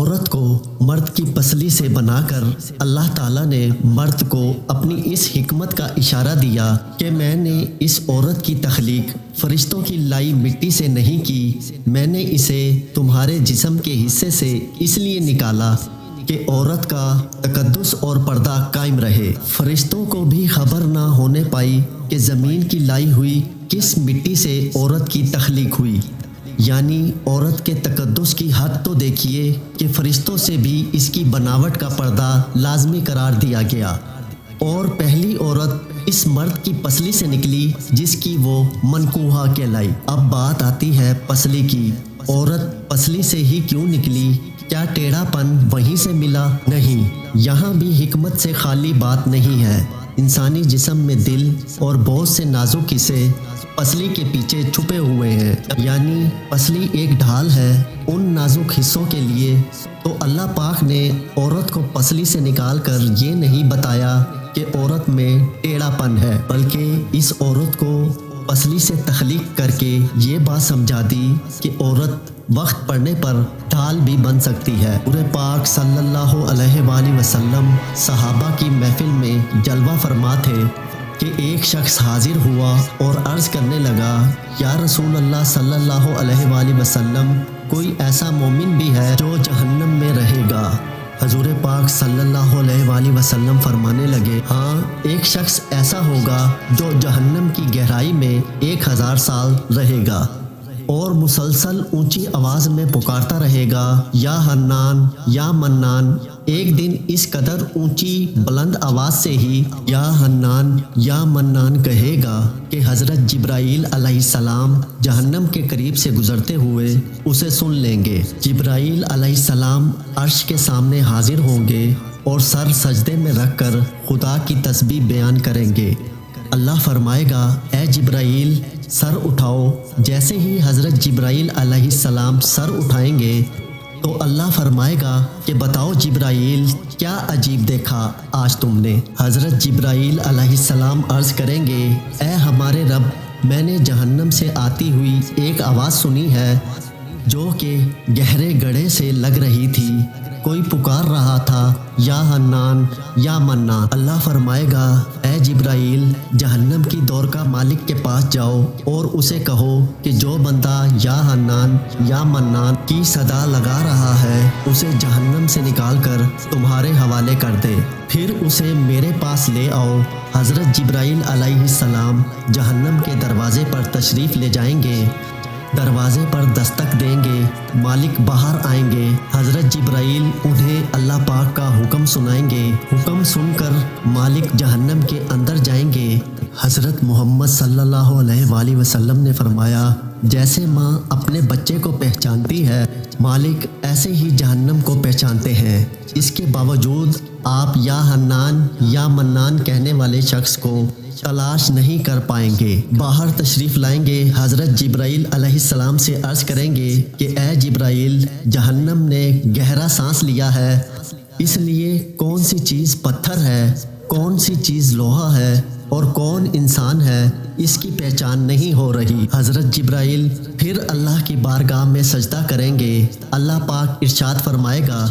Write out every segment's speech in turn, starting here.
عورت کو مرد کی پسلی سے بنا کر اللہ تعالیٰ نے مرد کو اپنی اس حکمت کا اشارہ دیا کہ میں نے اس عورت کی تخلیق فرشتوں کی لائی مٹی سے نہیں کی، میں نے اسے تمہارے جسم کے حصے سے اس لیے نکالا کہ عورت کا تقدس اور پردہ قائم رہے۔ فرشتوں کو بھی خبر نہ ہونے پائی کہ زمین کی لائی ہوئی کس مٹی سے عورت کی تخلیق ہوئی، یعنی عورت کے تقدس کی حد تو دیکھیے کہ فرشتوں سے بھی اس کی بناوٹ کا پردہ لازمی قرار دیا گیا، اور پہلی عورت اس مرد کی پسلی سے نکلی جس کی وہ منکوحہ کہلائی۔ اب بات آتی ہے پسلی کی۔ عورت پسلی سے ہی کیوں نکلی؟ کیا ٹیڑھا پن وہیں سے ملا؟ نہیں، یہاں بھی حکمت سے خالی بات نہیں ہے۔ انسانی جسم میں دل اور بہت سے نازک حصے پسلی کے پیچھے چھپے ہوئے ہیں، یعنی پسلی ایک ڈھال ہے ان نازک حصوں کے لیے۔ تو اللہ پاک نے عورت کو پسلی سے نکال کر یہ نہیں بتایا کہ عورت میں ٹیڑھا پن ہے، بلکہ اس عورت کو پسلی سے تخلیق کر کے یہ بات سمجھا دی کہ عورت وقت پڑنے پر ڈھال بھی بن سکتی ہے۔ حضور پاک صلی اللہ علیہ وآلہ وسلم صحابہ کی محفل میں جلوہ فرما تھے کہ ایک شخص حاضر ہوا اور عرض کرنے لگا، یا رسول اللہ صلی اللہ علیہ وآلہ وسلم، کوئی ایسا مومن بھی ہے جو جہنم میں رہے گا؟ حضور پاک صلی اللہ علیہ وآلہ وسلم فرمانے لگے، ہاں، ایک شخص ایسا ہوگا جو جہنم کی گہرائی میں 1000 سال رہے گا اور مسلسل اونچی آواز میں پکارتا رہے گا، یا حنان یا منان۔ ایک دن اس قدر اونچی بلند آواز سے ہی یا حنان یا منان کہے گا کہ حضرت جبرائیل علیہ السلام جہنم کے قریب سے گزرتے ہوئے اسے سن لیں گے۔ جبرائیل علیہ السلام عرش کے سامنے حاضر ہوں گے اور سر سجدے میں رکھ کر خدا کی تسبیح بیان کریں گے۔ اللہ فرمائے گا، اے جبرائیل سر اٹھاؤ۔ جیسے ہی حضرت جبرائیل علیہ السلام سر اٹھائیں گے تو اللہ فرمائے گا کہ بتاؤ جبرائیل، کیا عجیب دیکھا آج تم نے؟ حضرت جبرائیل علیہ السلام عرض کریں گے، اے ہمارے رب، میں نے جہنم سے آتی ہوئی ایک آواز سنی ہے جو کہ گہرے گڑھے سے لگ رہی تھی، کوئی پکار رہا تھا، یا حنان یا منان۔ اللہ فرمائے گا، اے جبرائیل، جہنم کی دور کا مالک کے پاس جاؤ اور اسے کہو کہ جو بندہ یا حنان یا منان کی صدا لگا رہا ہے اسے جہنم سے نکال کر تمہارے حوالے کر دے، پھر اسے میرے پاس لے آؤ۔ حضرت جبرائیل علیہ السلام جہنم کے دروازے پر تشریف لے جائیں گے، دروازے پر دستک دیں گے، مالک باہر آئیں گے، حضرت جبرائیل انہیں اللہ پاک کا حکم سنائیں گے، حکم سن کر مالک جہنم کے اندر جائیں گے۔ حضرت محمد صلی اللہ علیہ وآلہ وسلم نے فرمایا، جیسے ماں اپنے بچے کو پہچانتی ہے، مالک ایسے ہی جہنم کو پہچانتے ہیں۔ اس کے باوجود آپ یا حنان یا منان کہنے والے شخص کو تلاش نہیں کر پائیں گے۔ باہر تشریف لائیں گے، حضرت جبرائیل علیہ السلام سے عرض کریں گے کہ اے جبرائیل، جہنم نے گہرا سانس لیا ہے، اس لیے کون سی چیز پتھر ہے، کون سی چیز لوہا ہے اور کون انسان ہے، اس کی پہچان نہیں ہو رہی۔ حضرت جبرائیل پھر اللہ کی بارگاہ میں سجدہ کریں گے۔ اللہ پاک ارشاد فرمائے گا،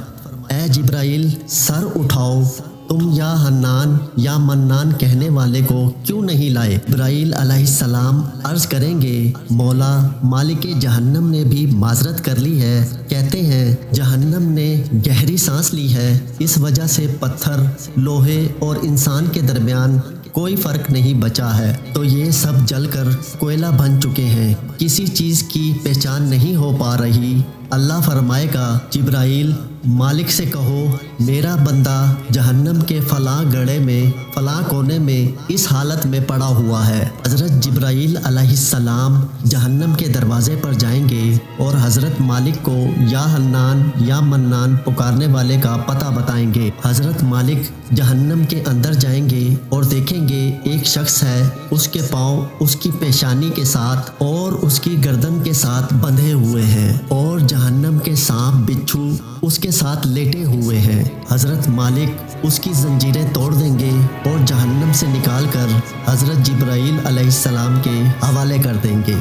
اے جبرائیل سر اٹھاؤ، تم یا حنان یا منان کہنے والے کو کیوں نہیں لائے؟ جبرائیل علیہ السلام عرض کریں گے، مولا، مالک جہنم نے بھی معذرت کر لی ہے، کہتے ہیں جہنم نے گہری سانس لی ہے، اس وجہ سے پتھر، لوہے اور انسان کے درمیان کوئی فرق نہیں بچا ہے، تو یہ سب جل کر کوئلہ بن چکے ہیں، کسی چیز کی پہچان نہیں ہو پا رہی۔ اللہ فرمائے گا، جبرائیل مالک سے کہو میرا بندہ جہنم کے فلاں گڑھے میں فلاں کونے میں اس حالت میں پڑا ہوا ہے۔ حضرت جبرائیل علیہ السلام جہنم کے دروازے پر جائیں گے اور حضرت مالک کو یا حنان یا منان پکارنے والے کا پتہ بتائیں گے۔ حضرت مالک جہنم کے اندر جائیں گے اور دیکھیں گے ایک شخص ہے، اس کے پاؤں اس کی پیشانی کے ساتھ اور اس کی گردن کے ساتھ بندھے ہوئے ہیں، اور جہنم کے سانپ بچھو اس کے ساتھ لیٹے ہوئے ہیں۔ حضرت مالک اس کی زنجیریں توڑ دیں گے اور جہنم سے نکال کر حضرت جبرائیل علیہ السلام کے حوالے کر دیں گے۔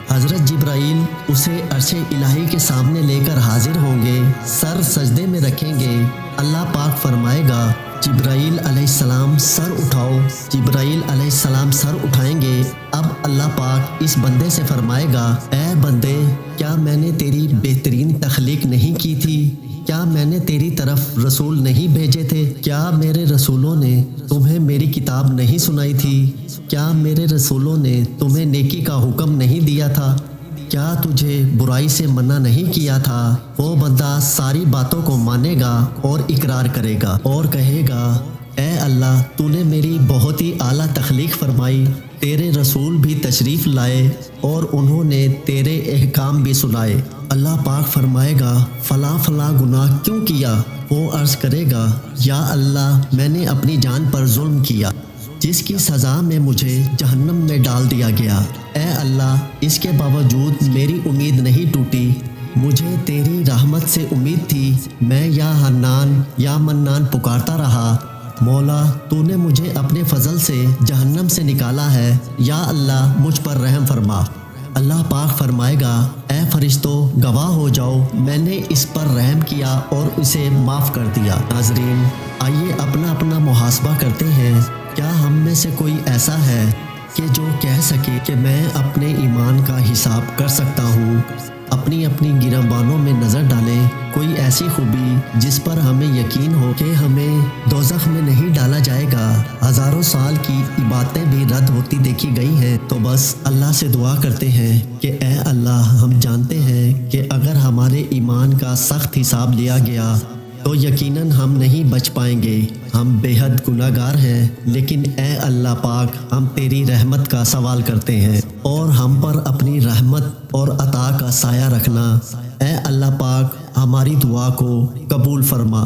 حضرت جبرائیل اسے عرش الہی کے سامنے لے کر حاضر ہوں گے، سر سجدے میں رکھیں گے۔ اللہ پاک فرمائے گا جبرائیل علیہ السلام سر اٹھاؤ۔ جبرائیل علیہ السلام سر اٹھائیں گے۔ اب اللہ پاک اس بندے سے فرمائے گا، اے بندے، کیا میں نے تیری بہترین تخلیق نہیں کی تھی؟ کیا میں نے تیری طرف رسول نہیں بھیجے تھے؟ کیا میرے رسولوں نے تمہیں میری کتاب نہیں سنائی تھی؟ کیا میرے رسولوں نے تمہیں نیکی کا حکم نہیں دیا تھا؟ کیا تجھے برائی سے منع نہیں کیا تھا؟ وہ بندہ ساری باتوں کو مانے گا اور اقرار کرے گا اور کہے گا، اے اللہ، تو نے میری بہت ہی اعلیٰ تخلیق فرمائی، تیرے رسول بھی تشریف لائے اور انہوں نے تیرے احکام بھی سنائے۔ اللہ پاک فرمائے گا، فلاں فلاں گناہ کیوں کیا؟ وہ عرض کرے گا، یا اللہ، میں نے اپنی جان پر ظلم کیا، جس کی سزا میں مجھے جہنم میں ڈال دیا گیا۔ اے اللہ، اس کے باوجود میری امید نہیں ٹوٹی، مجھے تیری رحمت سے امید تھی، میں یا حنان یا منان پکارتا رہا۔ مولا، تو نے مجھے اپنے فضل سے جہنم سے نکالا ہے، یا اللہ مجھ پر رحم فرما۔ اللہ پاک فرمائے گا، اے فرشتوں، گواہ ہو جاؤ، میں نے اس پر رحم کیا اور اسے معاف کر دیا۔ ناظرین، آئیے اپنا اپنا محاسبہ کرتے ہیں۔ کیا ہم میں سے کوئی ایسا ہے کہ جو کہہ سکے کہ میں اپنے ایمان کا حساب کر سکتا ہوں؟ اپنی اپنی گریبانوں میں نظر ڈالیں، کوئی ایسی خوبی جس پر ہمیں یقین ہو کہ ہمیں دوزخ میں نہیں ڈالا جائے گا۔ ہزاروں سال کی عبادتیں بھی رد ہوتی دیکھی گئی ہیں، تو بس اللہ سے دعا کرتے ہیں کہ اے اللہ، ہم جانتے ہیں کہ اگر ہمارے ایمان کا سخت حساب لیا گیا تو یقیناً ہم نہیں بچ پائیں گے۔ ہم بے حد گناہ گار ہیں، لیکن اے اللہ پاک، ہم تیری رحمت کا سوال کرتے ہیں اور ہم پر اپنی رحمت اور عطا کا سایہ رکھنا۔ اے اللہ پاک، ہماری دعا کو قبول فرما۔